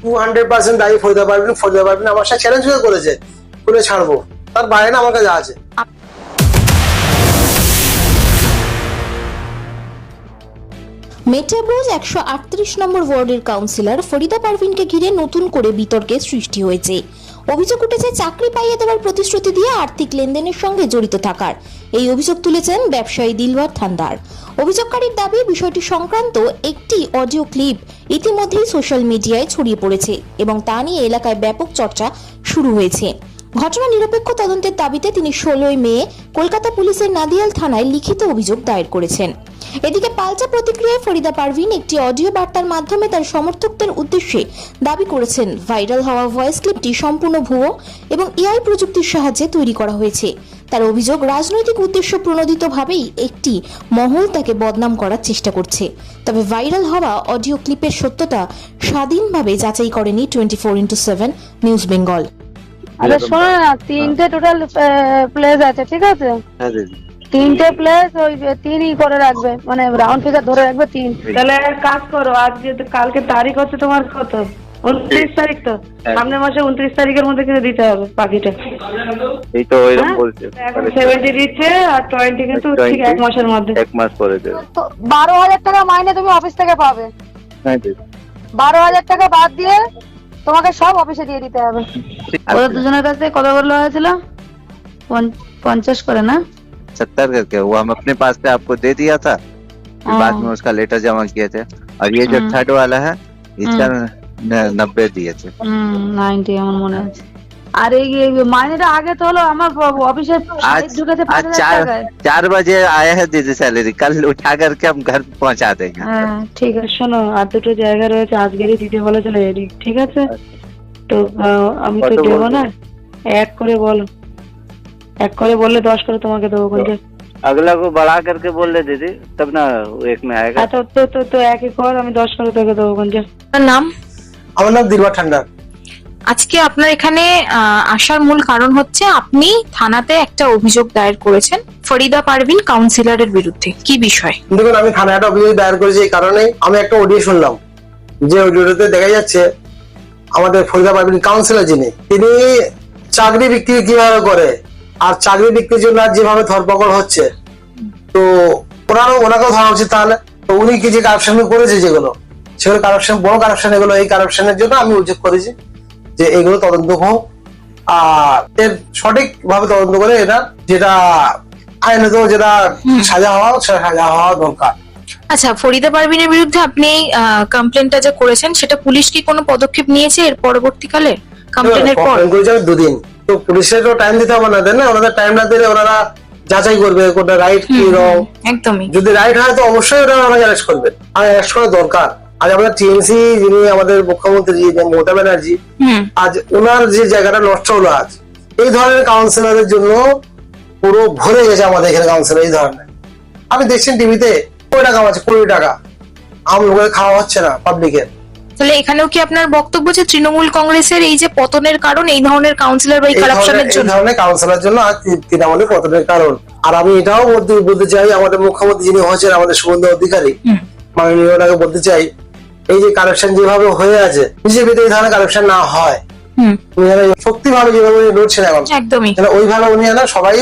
200% দায়ী ফরিদা পারভিন আমার সাথে চ্যালেঞ্জ করেছে, করে ছাড়বো, তার বাইরে না আমার কাছে আছে। মেটাব্রোজ 138 নম্বর ওয়ার্ডের কাউন্সিলর ফরিদা পারভিনকে ঘিরে নতুন করে বিতর্কের সৃষ্টি হয়েছে। অভিযোগ উঠেছে চাকরি পাইয়ে দেওয়ার প্রতিশ্রুতি দিয়ে আর্থিক লেনদেনের সঙ্গে জড়িত থাকার। এই অভিযোগ তুলেছেন ব্যবসায়ী দিলওয়ার থান্ডার। অভিযোগকারীর দাবি, বিষয়টি সংক্রান্ত একটি অডিও ক্লিপ ইতিমধ্যেই সোশ্যাল মিডিয়ায় ছড়িয়ে পড়েছে এবং তা নিয়ে এলাকায় ব্যাপক চর্চা শুরু হয়েছে। ঘটনা নিরপেক্ষ তদন্তের দাবিতে তিনি 16 মে কলকাতা পুলিশের নাদিয়াল থানায় লিখিত অভিযোগ দায়ের করেছেন। এদিকে পাল্টা প্রতিক্রিয়ায় ফরিদা পারভিন একটি অডিও বার্তার মাধ্যমে তার সমর্থকদের উদ্দেশ্যে দাবি করেছেন, ভাইরাল হওয়া ভয়েস ক্লিপটি সম্পূর্ণ ভুয়ো এবং এআই প্রযুক্তির সাহায্যে তৈরি করা হয়েছে। তার অভিযোগ, রাজনৈতিক উদ্দেশ্য প্রণোদিতভাবেই একটি মহল তাকে বদনাম করার চেষ্টা করছে। তবে ভাইরাল হওয়া অডিও ক্লিপের সত্যতা স্বাধীনভাবে যাচাই করেনি 24x7 নিউজ বেঙ্গল। আরে শোনো না, 3টে টোটাল প্লেস আছে, ঠিক আছে? হ্যাঁ দিদি, 3টে প্লেস ওই 3ই করে রাখবে, মানে রাউন্ড ফিগার ধরে রাখবে 3। তাহলে এক কাজ করো, আজ যেহেতু কালকে তারিখ হচ্ছে তোমার কত, 29 তারিখ, তো সামনের মাসে 29 তারিখের মধ্যে কিন্তু দিতে হবে বাকিটা। এই তো ওইরকম বলছে, এখন 70 দিচ্ছে আর 20 কিন্তু ঠিক এক মাসের মধ্যে। এক মাস পরে দেবে। তো 12,000 টাকা মাইনে তুমি অফিস থেকে পাবে। হ্যাঁ দিদি, 12,000 টাকা বাদ দিয়ে তোমাকে সব অফিসে দিয়ে দিতে হবে। ওরা দুজনের কাছে কত বললো হয়েছিল? 50 করে না? 70 करके वो हम अपने पास से आपको दे दिया था, फिर बाद में उसका लेटर जमा किए थे, और ये जो थर्ड वाला है इसका 90 दिए थे। 90 আমার মনে আছে। আর এই মাইনেটা আগে তো হলো আমার অফিসে ঢুকেছে 5,000 টাকায়। 4 बजे आया है दीदी सैलरी, कल उठा करके हम घर पहुंचा देंगे। হ্যাঁ ঠিক আছে, শোনো আর দুটো জায়গা রয়েছে, আজকেরই দিতে বলেছিল এডি, ঠিক আছে? তো আমি তো দেবো না, এক করে বলো, এক করে বললে 10 করে তোমাকে দেবো। কোনটা अगला को बढ़ा करके बोल दे दीदी, तब ना वो एक में आएगा। তো তো তো তো একই কর, আমি 10 করে তোকে দেবো। কোনটা আপনার নাম? আমার নাম দিলওয়ার থান্ডার। আজকে আপনার এখানে আসার মূল কারণ হচ্ছে আপনি থানাতে একটা অভিযোগ দায়ের করেছেন ফরিদা পারভিন কাউন্সিলরের বিরুদ্ধে, কি বিষয়? দেখুন, আমি থানায় একটা অভিযোগ দায়ের করেছি এই কারণে, আমি একটা অডিও শুনলাম, যে অডিওতে দেখা যাচ্ছে আমাদের ফরিদা পারভিন কাউন্সিলর যিনি, তিনি চাকরি বিক্রি কিভাবে করে, আর চাকরি বিক্রির জন্য যেভাবে ধরপকড় হচ্ছে, তো ওনাকেও ধরা উচিত। তাহলে তো উনি কি যে কারাপশন করেছে, যেগুলো সেগুলো কারাপশন, বড় কারাপশন, এগুলো এই কারাপশনের জন্য আমি অভিযোগ করেছি যে এগুলো তদন্ত হোক, আর এর সঠিক ভাবে তদন্ত করে এটা যেটা আইনত যেটা সাজা হওয়া সেটা সাজা হওয়া দরকার। আচ্ছা, ফরিদা পারভিনের বিরুদ্ধে আপনি কমপ্লেনটা যে করেছেন, সেটা পুলিশ কি কোনো পদক্ষেপ নিয়েছে এর পরবর্তীকালে কমপ্লেনের পর? 2 দিন তো পুলিশেরও টাইম দিতে হবে না, দেন না, ওনাদের টাইম না দিলে ওনারা যাচাই করবে কোনটা রাইট কি রং। একদমই, যদি রাইট হয় তো অবশ্যই ওরা ওনাকে অ্যারেস্ট করবে, আর অ্যারেস্ট করা দরকার। আজ আমাদের টিএমসি যিনি আমাদের মুখ্যমন্ত্রী মমতা ব্যানার্জি, আজ ওনার যে জায়গাটা নষ্ট হলো, আজ এই ধরনের কাউন্সিলরের জন্য পুরো ভরে গেছে আমাদের এখানে কাউন্সিলর। এই ধরনের আপনি দেখছেন টিভিতে 20 টাকা আছে, 20 টাকা আম লোকের খাওয়া হচ্ছে না পাবলিকের। তাহলে এখানেও কি আপনার বক্তব্য যে তৃণমূল কংগ্রেসের এই যে পতনের কারণ এই ধরনের কাউন্সিলর বা এই কারাপশনের জন্য? এই ধরনের কাউন্সিলর জন্য আর তৃণমূলের পতনের কারণ। আর আমি এটাও বলতে চাই, আমাদের মুখ্যমন্ত্রী যিনি হয়েছেন আমাদের শুভেন্দু অধিকারী মাননীয়টাকে বলতে চাই, এই যে কারাপশন যেভাবে হয়ে আছে, বিজেপিতে এই ধরনের কারাপশন না হয়, শক্তি ভাবে যেভাবে লড়ছেন এখন, একদমই ওইভাবে উনি সবাই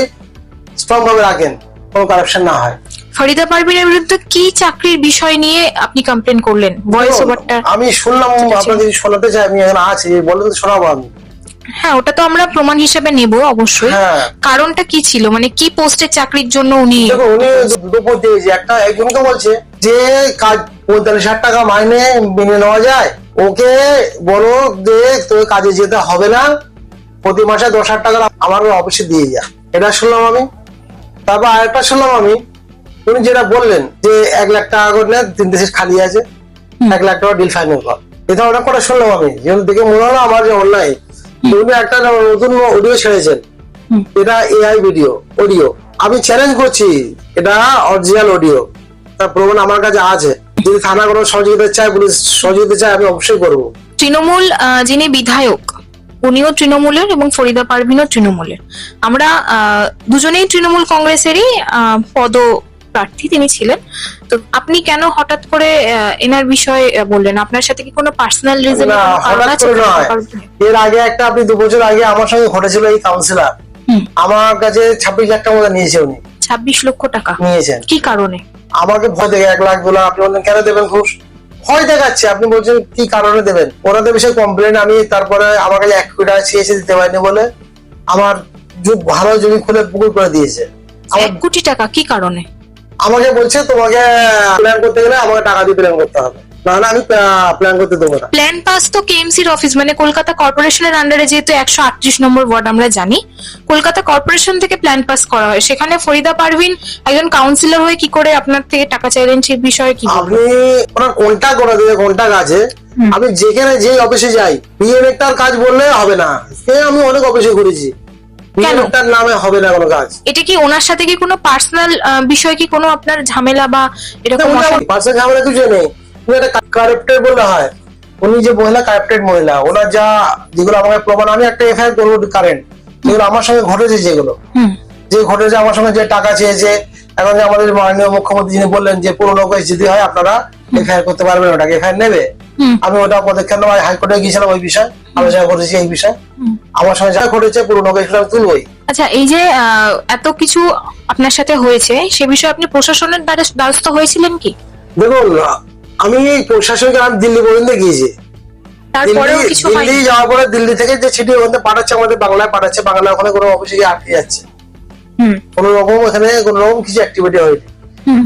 স্ট্রং ভাবে রাখেন, কোনো কারাপশন না হয়। ফরিদা পারভিনের বিরুদ্ধে কি চাকরির বিষয় নিয়ে আপনি কমপ্লেন করলেন? ভয়েস ওভারটা আমি শুনলাম, আপনার যদি শোনাতে চাই আমি এখানে আছি, বললে তো শোনাবো আমি। হ্যাঁ, ওটা তো আমরা প্রমাণ হিসেবে নেব অবশ্যই। কারণটা কি ছিল, মানে কি পোস্টের চাকরির জন্য উনি? দেখো, উনি দুটো পোস্ট দিয়েছে, একটা একজনকে বলছে যে কাজ 45,000 টাকা মাইনে মেনে নেওয়া যায়, ওকে বলো যে তোর কাজে যেতে হবে না, প্রতি মাসে 10,000 টাকা আমার অফিসে দিয়ে যা। এটা শুনলাম আমি। তারপর আরেকটা শুনলাম আমি, উনি যেটা বললেন যে 1 লাখ টাকা করে নেন, 3টে সিট খালি আছে, 1 লাখ টাকা ডিল ফাইনাল কর। এটা অনেক কথা শুনলাম আমি, যেহেতু দেখে মনে হলো আমার যে অন্যায়। উনি একটা নতুন অডিও ছেড়েছেন, এটা এআই অডিও। আমি চ্যালেঞ্জ করছি, এটা অরিজিনাল অডিও, তার প্রমাণ আমার কাছে আছে। যদি থানা কোনো সহযোগিতা চায়, পুলিশ সহযোগিতা চায়, আমি অবশ্যই করবো। তৃণমূল যিনি বিধায়ক, উনিও তৃণমূলের এবং ফরিদা পারভিনও তৃণমূলের। আমরা দুজনেই তৃণমূল কংগ্রেসেরই প্রার্থী তিনি ছিলেন। তো আপনি কেন হঠাৎ করে এনার বিষয়ে বললেন? আপনার সাথে কি কোনো পার্সোনাল রিজন না, হঠাৎ করে নয়। এর আগে একটা আপনি 2 বছর আগে আমার সঙ্গে ঘটেছিল, এই কাউন্সিলর আমার কাছে 26 লাখ টাকা মতো নিয়েছে, উনি 26 লক্ষ টাকা নিয়েছেন। কি কারণে? আমাকে ভয় দেখে 1 লাখ বলে, আপনি বললেন কেন দেবেন ঘুষ? ভয় দেখাচ্ছে। আপনি বলছেন কি কারণে দেবেন? ওনাদের বিষয়ে কমপ্লেন, আমি তারপরে আমার কাছে 1 কোটি টাকা চেয়েছে, দিতে পারিনি বলে আমার ভালো জমি খুলে পুকুর করে দিয়েছে। 1 কোটি টাকা কি কারণে? আমাকে বলছে তোমাকে প্ল্যান করতে গেলে আমাকে টাকা দিয়ে প্ল্যান করতে হবে, না আমি প্ল্যান করতে দেবো না। প্ল্যান পাস তো কেএমসির অফিস, মানে কলকাতা কর্পোরেশনের আন্ডারে, যেহেতু 138 নম্বর ওয়ার্ড আমরা জানি, কলকাতা কর্পোরেশন থেকে প্ল্যান পাস করা হয়। সেখানে ফরিদা পারভিন একজন কাউন্সিলর হয়ে কি করে আপনার থেকে টাকা চাইলেন, সেই বিষয়ে কি বলবেন? আপনি ওনার কন্ট্যাক্ট করে দিলে, কন্ট্যাক্ট আছে। আমি যেখানে যে অফিসে যাই, বিএনএটার কাজ বললে হবে না। আমি অনেক অফিসে ঘুরেছি, বিএনএটার নামে হবে না কোনো কাজ। এটা কি ওনার সাথে কি কোনো পার্সোনাল বিষয়, কি কোনো আপনার ঝামেলা বা এরকম? পার্সোনাল ঝামেলা কিছু নেই, উনি একটা কারাপ্টেড বললে হয়। উনি যে মহিলা, কারাপ্টেড মহিলা, ওনার যা যেগুলো আমাকে প্রমাণ, আমি একটা এফআইআর করবো কারেন্ট, যেগুলো আমার সঙ্গে ঘটেছে, যেগুলো যে ঘটেছে আমার সঙ্গে, যে টাকা চেয়েছে। এখন যে আমাদের মাননীয় মুখ্যমন্ত্রী যিনি বললেন যে পুরনো কেস যদি হয় আপনারা এফআইআর করতে পারবেন, ওটাকে এফআইআর নেবে। আমি ওটা পদক্ষেপ নেওয়া হাইকোর্টে গিয়েছিলাম, ওই বিষয়ে আলোচনা করেছি। এই বিষয়ে আমার সঙ্গে যা ঘটেছে পুরনো কেস আমি তুলবই। আচ্ছা, এই যে এত কিছু আপনার সাথে হয়েছে, সে বিষয়ে আপনি প্রশাসনের দ্বারস্থ হয়েছিলেন কি? দেখুন, আমি প্রশাসনকে আমি দিল্লি পর্যন্ত গিয়েছি। তারপরেও কিছু হয়নি? দিল্লি যাওয়ার পরে দিল্লি থেকে যে চিঠি ওখানে পাঠাচ্ছে, আমাদের বাংলায় পাঠাচ্ছে, বাংলা ওখানে কোনো অফিসে গিয়ে আটকে যাচ্ছে। কোন রকম এখানে কোন রকম কিছু অ্যাক্টিভিটি হয়নি।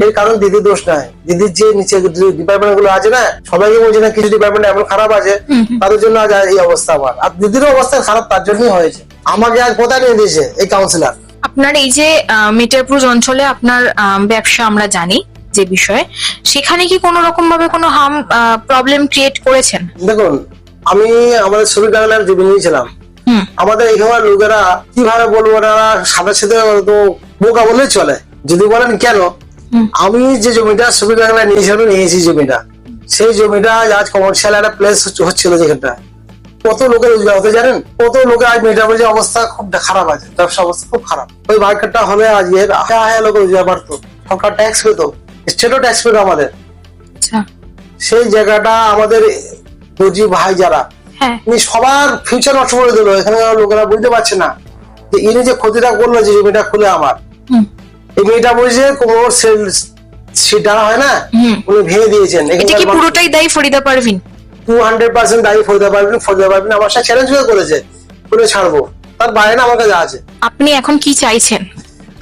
এর কারণ দিদির দোষ নাই। দিদির যে নিচে ডিপার্টমেন্ট গুলো আছে না, সবাইকে বলছে না কিছু ডিপার্টমেন্ট এমন খারাপ আছে, তাদের জন্য আজ এই অবস্থা। আমার আর দিদিরও অবস্থা খারাপ, তার জন্যই হয়েছে। আমাকে আজ কোথায় নিয়ে দিয়েছে এই কাউন্সিলর। আপনার এই যে মিটারপুর অঞ্চলে আপনার ব্যবসা আমরা জানি যে বিষয়ে, সেখানে কি কোনো রকম ভাবে কোনো প্রবলেম ক্রিয়েট করেছেন? দেখুন, আমি আমাদের শ্রমিক বাংলার জমি নিয়েছিলাম। আমাদের এখানে লোকেরা কিভাবে বলবো, না সাথে সাথে তো বোকা বললে চলে। যদি বলেন কেন, আমি যে জমিটা শ্রমিক বাংলায় নিয়েছিলাম, নিয়েছি জমিটা, সেই জমিটা আজ কমার্শিয়াল একটা প্লেস হচ্ছিল, যেখানটা কত লোকের রোজগার হতে জানেন, কত লোকের আজ মেয়েটার যে অবস্থা খুব খারাপ আছে, ব্যবসা অবস্থা খুব খারাপ। ওই মার্কেটটা হলে আজকে হাজার লোকের রোজগার বাড়তো, সরকার ট্যাক্স পেতো, স্টেটও ট্যাক্স পেতো আমাদের। সেই জায়গাটা আমাদের রোজি ভাই যারা, সবার ফিউচার নষ্ট করে দিল। এখানে লোকেরা বুঝতে পারছে না যে ইনি যে ক্ষতিটা করলো, যে জমিটা খুলে আমার, এই মেয়েটা বলছে কোমর সেটা হয় না, উনি ভেঙে দিয়েছেন। এটা কি পুরোটাই দায়ী ফরিদা পারভিন? 200% দায়ী ফরিদা পারভিন। ফরিদা পারভিন আমার সাথে চ্যালেঞ্জ করেছে, করে ছাড়বো, তার বাইরে না আমার কাছে আছে। আপনি এখন কি চাইছেন?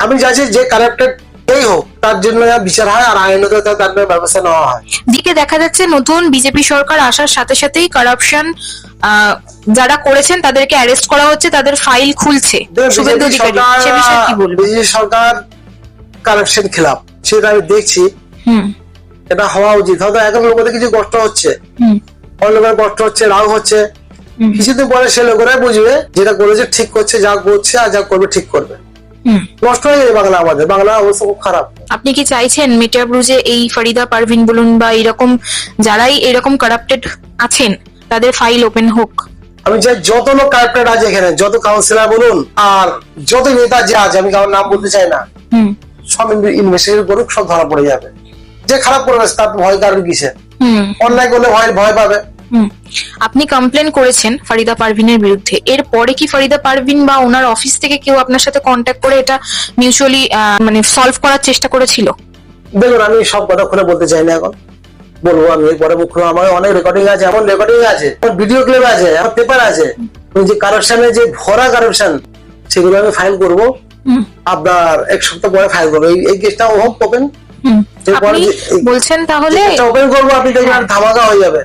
আমি চাইছি যে কারাপ্টেড এই হোক, তার জন্য বিচার হয় আর আইনত তার ব্যবস্থা নেওয়া হয়। দিকে দেখা যাচ্ছে নতুন বিজেপি সরকার আসার সাথে সাথেই কারাপশন যারা করেছেন তাদেরকে অ্যারেস্ট করা হচ্ছে, তাদের ফাইল খুলছে। শুভেন্দু অধিকারী, সে বিষয়ে কি বলবেন? বিজেপি সরকার কারাপশন খেলাফ, সেটা আমি দেখছি। এটা হওয়া উচিত। হয়তো এখন লোকেদের কিছু কষ্ট হচ্ছে, অনেক লোকের কষ্ট হচ্ছে, রাগ হচ্ছে। কিছুদিন পরে সে লোকেরাই বুঝবে যেটা করেছে ঠিক করছে, যা করছে আর যা করবে ঠিক করবে। নষ্ট হয়ে যাবে বাংলা, আমাদের বাংলা অবস্থা খুব খারাপ। আপনি কি চাইছেন মিটারপুর যে এই ফরিদা পারভিন বলুন বা এরকম যারাই এরকম কারাপ্টেড আছেন, তাদের ফাইল ওপেন হোক? আমি চাই যত লোক কারাপ্টেড আছে এখানে, যত কাউন্সিলর বলুন আর যত নেতা যে আছে, আমি কারোর নাম বলতে চাই না, সব ইনভেস্টিগেশন করুক, সব ধরা পড়ে যাবে। যে খারাপ করবে তার ভয় কারণ কিসে? অন্যায় করলে ভয় পাবে। আপনি কমপ্লেন করেছেন ফরিদা পারভিনের বিরুদ্ধে, এর পরে কি ফরিদা পারভিন বা ওনার অফিস থেকে কেউ আপনার সাথে কন্ট্যাক্ট করে এটা মিউচুয়ালি মানে সলভ করার চেষ্টা করেছিল? দেখুন, আমি সব কথা খুলে বলতে চাই না, এখন বলবো আমি এরপরে মুখ খুলে। আমার অনেক রেকর্ডিং আছে, এমন রেকর্ডিং আছে, ভিডিও ক্লিপ আছে, আমার পেপার আছে, যে কারাপশনের যে ভরা কারাপশন, সেগুলো আমি ফাইল করবো। আপনার 1 সপ্তাহ পরে ফাইল করবো। এই কেসটা হোক ওপেন, বলছেন তাহলে ওপেন করবো, আপনি দেখবেন ধামাকা হয়ে যাবে।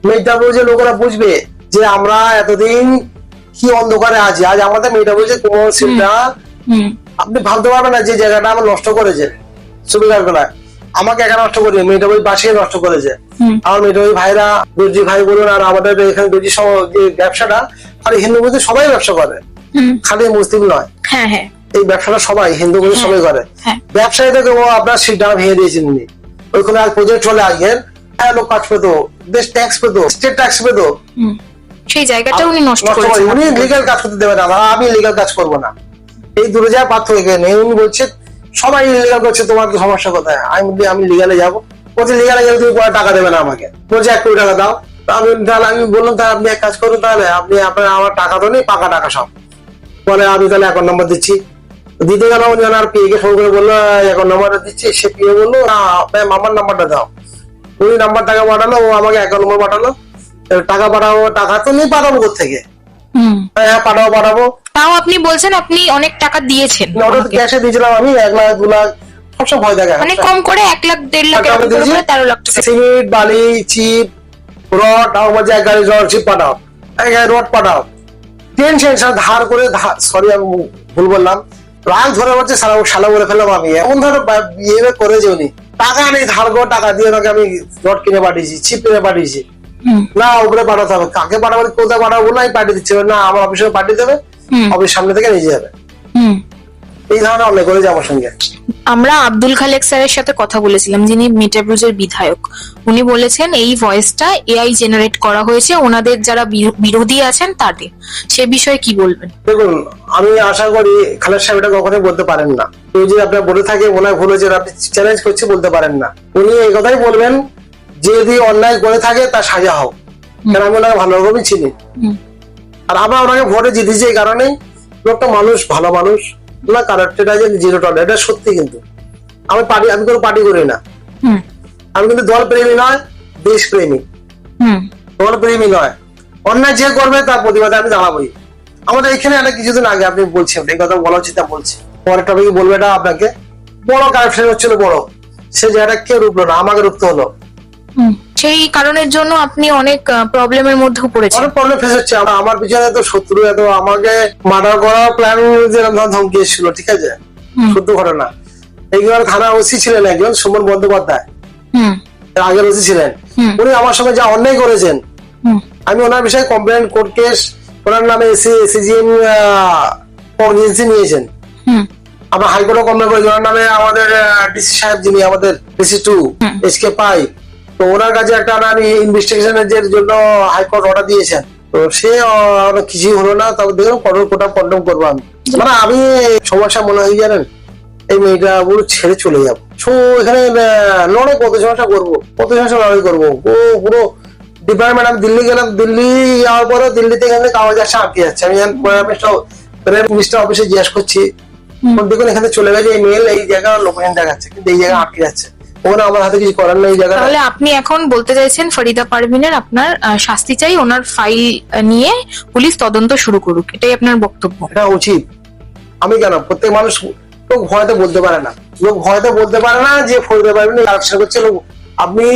মেয়েটাপুর যে লোকেরা বুঝবে যে আমরা এতদিন কি অন্ধকারে আছি। আজ আমাদের মেয়েটাপুর যে কোমল সিলটা, আপনি ভাবতে পারবেন না যে জায়গাটা আমার নষ্ট করেছে সুবিধার বেলায়। আমাকে একা নষ্ট করে মেয়েটাপুর বাসিয়ে নষ্ট করেছে। আমার মেয়েটাপুর ভাইরা, দর্জি ভাই বলুন, আর আমাদের এখানে দর্জি যে ব্যবসাটা, আর হিন্দু মধ্যে সবাই ব্যবসা করে, খালি মুসলিম নয়। এই ব্যবসাটা সবাই হিন্দু মধ্যে সবাই করে। ব্যবসায়ীদেরকে আপনার সিটটা ভেঙে দিয়েছেন উনি। ওইখানে আর প্রজেক্ট চলে আসবেন, লোক কাজ পেতো, দেশ ট্যাক্স পেতো, স্টেট ট্যাক্স পেতো, সেই জায়গাটা উনি নষ্ট করেছেন। উনি লিগ্যাল কাজ করতে দেবেন না, আমি লিগ্যাল কাজ করবো না। এই 2 জায়গায় পার্থক্য নেই। উনি বলছে সবাই ইলিগাল করছে, তোমার তো সমস্যা কোথায়? আমি লিগালে যাবো, বলছে লিগালে গেলে তুমি টাকা দেবে না আমাকে, বলছে 1 কোটি টাকা দাও। তাহলে আমি বললাম তাহলে আপনি এক কাজ করুন, তাহলে আপনি আপনার আমার টাকা তো নেই, পাকা টাকা সব। বলে আমি তাহলে অ্যাকাউন্ট নাম্বার দিচ্ছি, দিতে গেলাম আর পিএ কে ফোন করে বললো অ্যাকাউন্ট নাম্বারটা দিচ্ছি। সে পিএ বললো না ম্যাম আমার নাম্বারটা দাও। উনি নাম্বার টাকা পাঠালো, ও আমাকে অ্যাকাউন্ট নাম্বার পাঠালো। টাকা পাঠাবো, টাকা তো নেই, পাঠাবো কোথেকে? হ্যাঁ পাঠাবো। তাও আপনি বলছেন আপনি অনেক টাকা দিয়েছেন, ওটা তো ক্যাশে দিয়েছিলাম আমি 1 লাখ 2 লাখ সবসময় ভয় থাকে। মানে কম করে 1 লাখ 1.5 লাখ এরকম করে 13 লাখ টাকা। সিমেন্ট বালি চিপ রড আমার যে গাড়ি রড চিপ পাঠাও, এক গাড়ি রড পাঠাও। টেনশন ধার করে, সরি আমি ভুল বললাম, রাগ ধরে হচ্ছে সালা বলে ফেললাম আমি। এমন ধরো বিয়ে করেছে উনি, টাকা নেই, ধার করে টাকা দিয়ে ওনাকে আমি রড কিনে পাঠিয়েছি, চিপ কিনে পাঠিয়েছি। না উপরে পাঠাতে হবে, কাকে পাঠাবো কোথায় পাঠাবো না, আমি পাঠিয়ে দিচ্ছি না, আমার অফিসে পাঠিয়ে দেবে, অফিস সামনে থেকে নিয়ে যাবে। এই ধরনের অনেক করেছে আমার সঙ্গে। আমরা আব্দুল খালেক স্যারের সাথে কথা বলেছিলাম, যিনি মিঠাপুরের বিধায়ক। উনি বলেছেন এই ভয়েসটা এআই জেনারেট করা হয়েছে ওনাদের যারা বিরোধী আছেন তাদের। সে বিষয়ে কি বলবেন? দেখুন আমি আশা করি খালেদ সাহেব এটা কখনোই বলতে পারেন না। কেউ যদি আপনার বলে থাকে ওনার ভুল হয়েছে, আপনি চ্যালেঞ্জ করছে বলতে পারেন না। উনি এই কথাই বলবেন যে যদি অন্যায় করে থাকে তার সাজা হোক, কারণ আমি ওনাকে ভালো রকমই চিনি। আর আমরা ওনাকে ভোটে জিতেছি এই কারণেই, লোকটা মানুষ, ভালো মানুষ, না কারেক্টেড আছে, 0 টলারেন্স, এটা সত্যি। কিন্তু আমি কোনো পার্টি করি না, আমি কিন্তু দল প্রেমী নয়, দেশ প্রেমী। দল প্রেমী নয়, অন্যায় যে করবে তার প্রতিবাদে আমি দাঁড়াবোই। আমাদের এখানে একটা কিছুদিন আগে আপনি বলছেন, এই কথা বলা উচিত না, বলছি পরের টপিক বলবে এটা আপনাকে। বড় কারেকশন হচ্ছিল, বড়, সে জায়গাটা কেউ রুখলো না, আমাকে রুখতে হলো। সেই কারণের জন্য আপনি অনেক প্রবলেমের মধ্যেও পড়েছেন। অনেক প্রবলেম ফেস হচ্ছে। আমার পিছনে এত শত্রু, এত আমাকে মার্ডার করার প্ল্যান ধমকি এসেছিল, ঠিক আছে, সত্য ঘটনা। এইগুলো থানা ওসি ছিলেন একজন, সুমন বন্দ্যোপাধ্যায়, আগের ওসি ছিলেন। উনি আমার সঙ্গে যা অন্যায় করেছেন, আমি ওনার বিষয়ে কমপ্লেন, কোর্ট কেস, ওনার নামে এসিজিএম কগনিজেন্সি নিয়েছেন। আমরা হাইকোর্টে কমপ্লেন করেছি ওনার নামে। আমাদের ডিসি সাহেব, যিনি আমাদের DC2 SK পাই, তো ওনার কাছে একটা ইনভেস্টিগেশনের জন্য হাইকোর্ট অর্ডার দিয়েছেন। তো সে কিছুই হলো না। তবে দেখুন কোটা কন্ডম করবো আমি, মানে আমি সমস্যা মনে হয় জানেন, এই মেয়েটা পুরো ছেড়ে চলে যাবো। এখানে লড়াই, কত সমস্যা করবো, কত সমস্যা লড়াই করবো। পুরো ডিপার্টমেন্ট, আমি দিল্লি গেলাম, দিল্লি যাওয়ার পরে দিল্লিতে এখানে কাগজ আসা আটকে যাচ্ছে। আমি মিনিস্টার অফিসে জিজ্ঞেস করছি, দেখুন এখানে চলে গেছে এই মেল, এই জায়গা লোকেশন দেখাচ্ছে, কিন্তু এই জায়গা আটকে যাচ্ছে। ওখানে আমার হাতে কিছু করার নেই জায়গা। তাহলে আপনি এখন বলতে চাইছেন ফরিদা পারভিনের আপনার শাস্তি চাই, ওনার ফাইল নিয়ে পুলিশ তদন্ত শুরু করুক, এটাই আপনার বক্তব্য? এটা উচিত। আমি কেন, প্রত্যেক মানুষ, লোক ভয়তে বলতে পারে না, লোক ভয়তে বলতে পারে না যে ফরিদা পারভিন কারেকশন করছে। লোক আপনি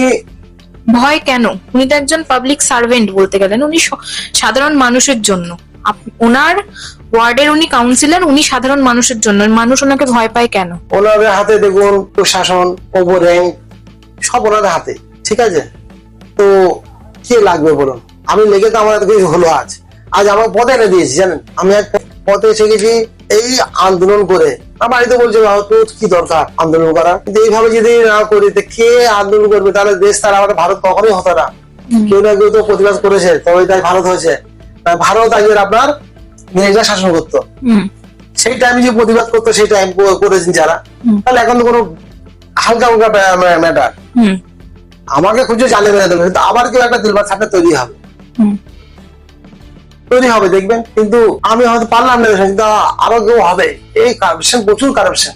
ভয় কেন? উনি তো একজন পাবলিক সার্ভেন্ট বলতে গেলেন, উনি সাধারণ মানুষের জন্য, ওনার ওয়ার্ডের উনি কাউন্সিলর, উনি সাধারণ মানুষের জন্য, মানুষ ওনাকে ভয় পায় কেন? ওনাদের হাতে দেখুন প্রশাসন, ওপর র্যাঙ্ক সব ওনাদের হাতে, ঠিক আছে। তো কে লাগবে বলুন? আমি লেগে তো আমার এত কিছু হলো। আজ আমার পথে এনে দিয়েছি জানেন, আমি এক পথে এসে গেছি এই আন্দোলন করে। আমার বাড়িতে বলছে তোর কি দরকার আন্দোলন করা, কিন্তু এইভাবে যদি না করি তো কে আন্দোলন করবে? তাহলে দেশ, তারা আমাদের ভারত কখনোই হতো না। কেউ না কেউ তো প্রতিবাদ করেছে, তবে তাই ভারত হয়েছে। ভারত আগে আপনার ইংরেজরা শাসন করতো, সেই টাইমে যে প্রতিবাদ করতো, সেই টাইম করেছেন যারা, তাহলে এখন তো কোনো হালকা হালকা ম্যাটার। আমাকে খুঁজে জানে বেড়ে দেবে, কিন্তু আবার কেউ একটা দিলবার ছাপে তৈরি হবে দেখবেন। কিন্তু আমি হয়তো পারলাম না, কিন্তু আরো কেউ হবে। এই কারাপশন, প্রচুর কারাপশন।